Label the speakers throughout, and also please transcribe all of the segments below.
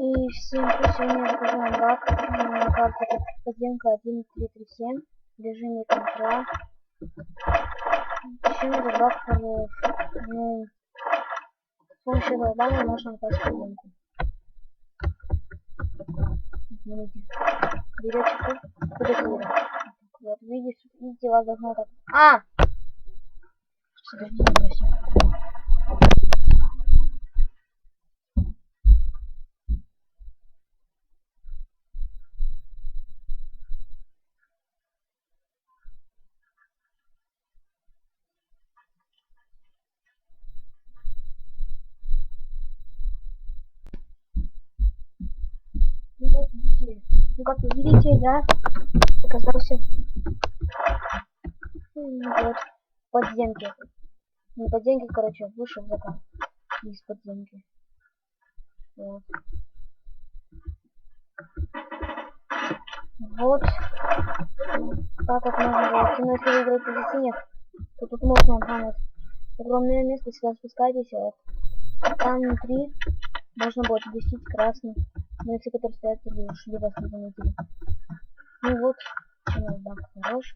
Speaker 1: И всем привет, сегодня я покажу вам баг на карте подземка 1337 в режиме контра. Еще этот баг хорош. Ну, с помощью этого бага можно попасть в подземку. Смотрите, берете куда-то. Вот, видите, вас должно так... Подождите, бросим. Ну как вы видите, да, оказался вот подземки. Не подземки, короче, вышел закат из подземки. Вот. Вот. Так как можно было. Но если вы играете за синих, то тут можно понять. Огромное место, сюда спускайтесь, вот. Там внутри можно будет гасить красный. Но если которые стоят, то ушли, вас не заметили. Ну вот, чем баг хорош.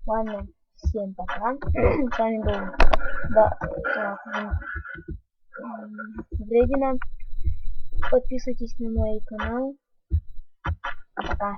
Speaker 1: Ладно, всем пока. С вами был Вредина. Подписывайтесь на мой канал. Пока.